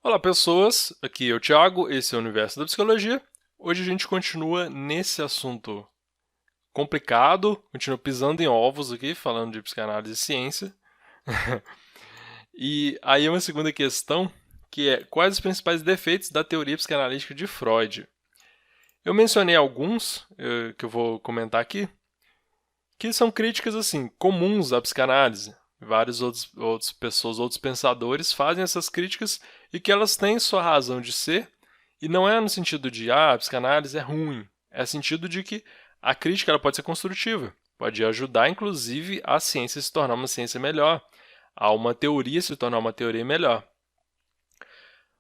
Olá, pessoas. Aqui é o Thiago, esse é o Universo da Psicologia. Hoje a gente continua nesse assunto complicado, continua pisando em ovos aqui, falando de psicanálise e ciência. E aí uma segunda questão, que é quais os principais defeitos da teoria psicanalítica de Freud? Eu mencionei alguns, que eu vou comentar aqui, que são críticas assim comuns à psicanálise. Vários outros pessoas, outros pensadores fazem essas críticas e que elas têm sua razão de ser, e não é no sentido de a psicanálise é ruim, é no sentido de que a crítica ela pode ser construtiva, pode ajudar inclusive a ciência se tornar uma ciência melhor, a uma teoria se tornar uma teoria melhor.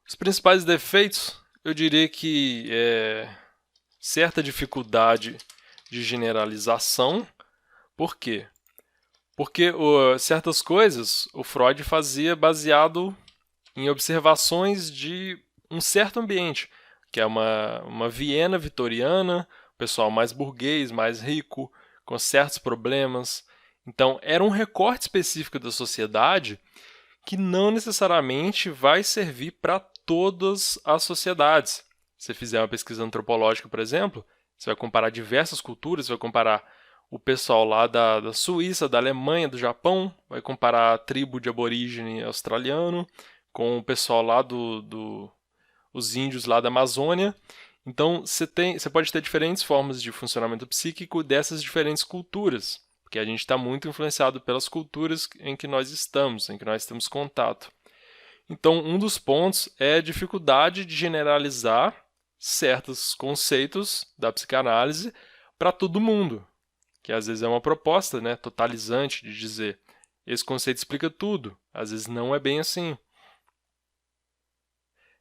Os principais defeitos, eu diria que certa dificuldade de generalização. Por quê? Porque certas coisas o Freud fazia baseado em observações de um certo ambiente, que é uma Viena vitoriana, pessoal mais burguês, mais rico, com certos problemas. Então, era um recorte específico da sociedade que não necessariamente vai servir para todas as sociedades. Se você fizer uma pesquisa antropológica, por exemplo, você vai comparar diversas culturas, você vai comparar o pessoal lá da Suíça, da Alemanha, do Japão, vai comparar a tribo de aborígene australiano com o pessoal lá os índios lá da Amazônia. Então, você pode ter diferentes formas de funcionamento psíquico dessas diferentes culturas, porque a gente está muito influenciado pelas culturas em que nós estamos, em que nós temos contato. Então, um dos pontos é a dificuldade de generalizar certos conceitos da psicanálise para todo mundo, que às vezes é uma proposta, né, totalizante de dizer esse conceito explica tudo. Às vezes não é bem assim.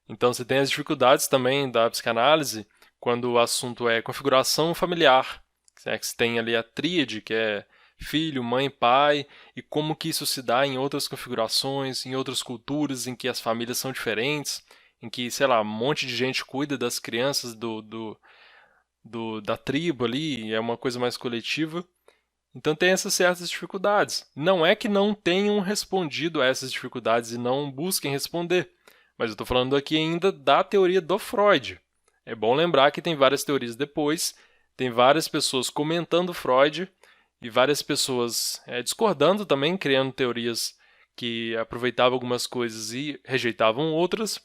Então você tem as dificuldades também da psicanálise quando o assunto é configuração familiar, né, que você tem ali a tríade, que é filho, mãe, pai, e como que isso se dá em outras configurações, em outras culturas em que as famílias são diferentes, em que, sei lá, um monte de gente cuida das crianças da tribo ali, é uma coisa mais coletiva. Então tem essas certas dificuldades. Não é que não tenham respondido a essas dificuldades e não busquem responder, mas eu estou falando aqui ainda da teoria do Freud. É bom lembrar que tem várias teorias depois, tem várias pessoas comentando Freud e várias pessoas discordando também, criando teorias que aproveitavam algumas coisas e rejeitavam outras.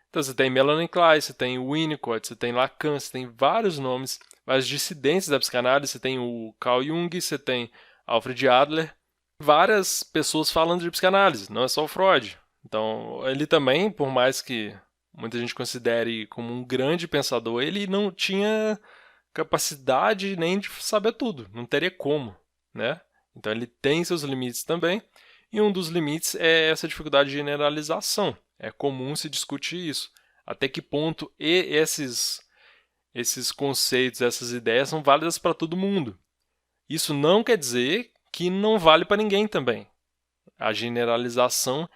Então você tem Melanie Klein, você tem Winnicott, você tem Lacan, você tem vários nomes, vários dissidentes da psicanálise, você tem o Carl Jung, você tem Alfred Adler, várias pessoas falando de psicanálise, não é só o Freud. Então, ele também, por mais que muita gente considere como um grande pensador, ele não tinha capacidade nem de saber tudo, não teria como, né? Então ele tem seus limites também, e um dos limites é essa dificuldade de generalização. É comum se discutir isso. Até que ponto esses conceitos, essas ideias são válidas para todo mundo. Isso não quer dizer que não vale para ninguém também. A generalização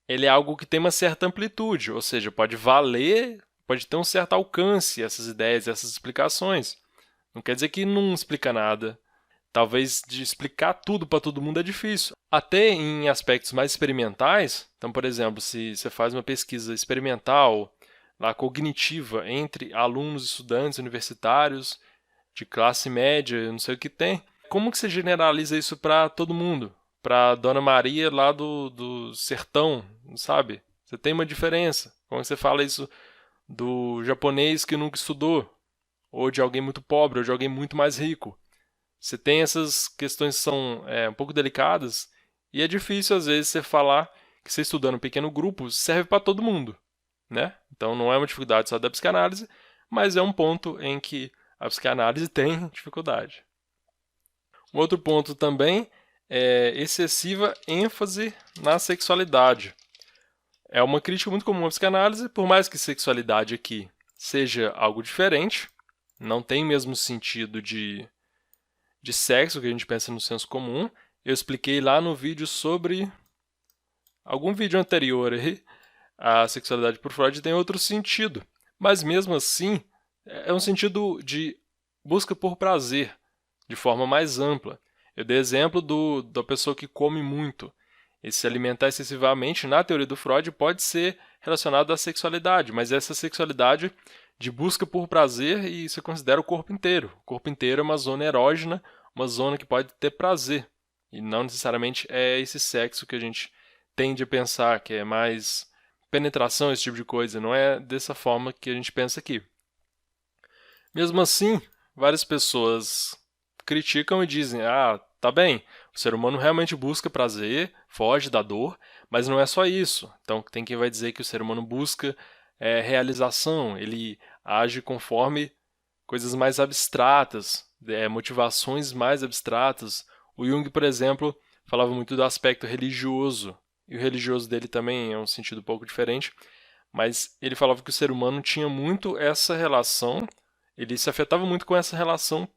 ele é algo que tem uma certa amplitude, ou seja, pode valer, pode ter um certo alcance essas ideias, essas explicações. Não quer dizer que não explica nada. Talvez de explicar tudo para todo mundo é difícil. Até em aspectos mais experimentais, então, por exemplo, se você faz uma pesquisa experimental, lá, cognitiva, entre alunos e estudantes universitários, de classe média, não sei o que tem, como que você generaliza isso para todo mundo? Para Dona Maria lá do sertão, sabe? Você tem uma diferença. Como você fala isso do japonês que nunca estudou? Ou de alguém muito pobre, ou de alguém muito mais rico? Você tem essas questões que são um pouco delicadas e é difícil, às vezes, você falar que você estudando em pequeno grupo serve para todo mundo, né? Então não é uma dificuldade só da psicanálise, mas é um ponto em que a psicanálise tem dificuldade. Um outro ponto também é excessiva ênfase na sexualidade. É uma crítica muito comum à psicanálise, por mais que sexualidade aqui seja algo diferente, não tem mesmo sentido de sexo que a gente pensa no senso comum. Eu expliquei lá no vídeo sobre algum vídeo anterior aí, a sexualidade por Freud tem outro sentido, mas mesmo assim é um sentido de busca por prazer de forma mais ampla. Eu dei exemplo da pessoa que come muito. Esse se alimentar excessivamente, na teoria do Freud, pode ser relacionado à sexualidade, mas essa sexualidade de busca por prazer, e isso considera o corpo inteiro. O corpo inteiro é uma zona erógena, uma zona que pode ter prazer, e não necessariamente é esse sexo que a gente tende a pensar, que é mais penetração, esse tipo de coisa. Não é dessa forma que a gente pensa aqui. Mesmo assim, várias pessoas criticam e dizem: ah, tá bem, o ser humano realmente busca prazer, foge da dor, mas não é só isso. Então tem quem vai dizer que o ser humano busca realização, ele age conforme coisas mais abstratas, motivações mais abstratas. O Jung, por exemplo, falava muito do aspecto religioso, e o religioso dele também é um sentido um pouco diferente, mas ele falava que o ser humano tinha muito essa relação, ele se afetava muito com essa relação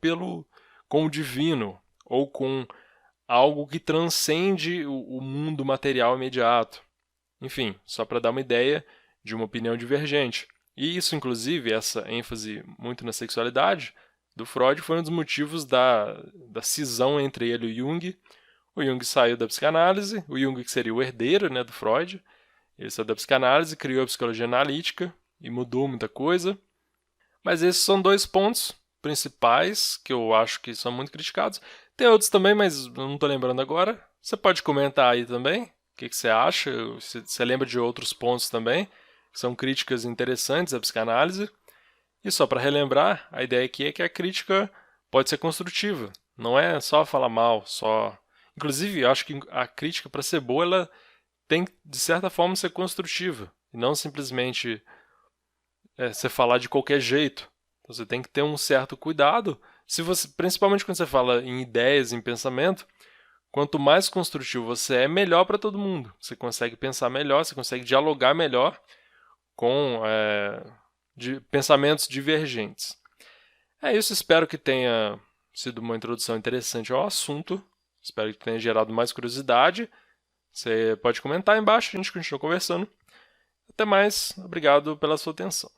com o divino, ou com algo que transcende o mundo material imediato. Enfim, só para dar uma ideia de uma opinião divergente. E isso, inclusive, essa ênfase muito na sexualidade do Freud foi um dos motivos da cisão entre ele e o Jung. O Jung saiu da psicanálise, o Jung que seria o herdeiro, né, do Freud, ele saiu da psicanálise, criou a psicologia analítica e mudou muita coisa. Mas esses são dois pontos principais que eu acho que são muito criticados. Tem outros também, mas eu não estou lembrando agora. Você pode comentar aí também o que você acha, se você lembra de outros pontos também, que são críticas interessantes à psicanálise. E só para relembrar, a ideia aqui é que a crítica pode ser construtiva, não é só falar mal, só... Inclusive, eu acho que a crítica, para ser boa, ela tem, de certa forma, ser construtiva, e não simplesmente você falar de qualquer jeito. Então, você tem que ter um certo cuidado, principalmente quando você fala em ideias, em pensamento, quanto mais construtivo você é, melhor para todo mundo. Você consegue pensar melhor, você consegue dialogar melhor com pensamentos divergentes. É isso, espero que tenha sido uma introdução interessante ao assunto. Espero que tenha gerado mais curiosidade. Você pode comentar aí embaixo, a gente continua conversando. Até mais, obrigado pela sua atenção.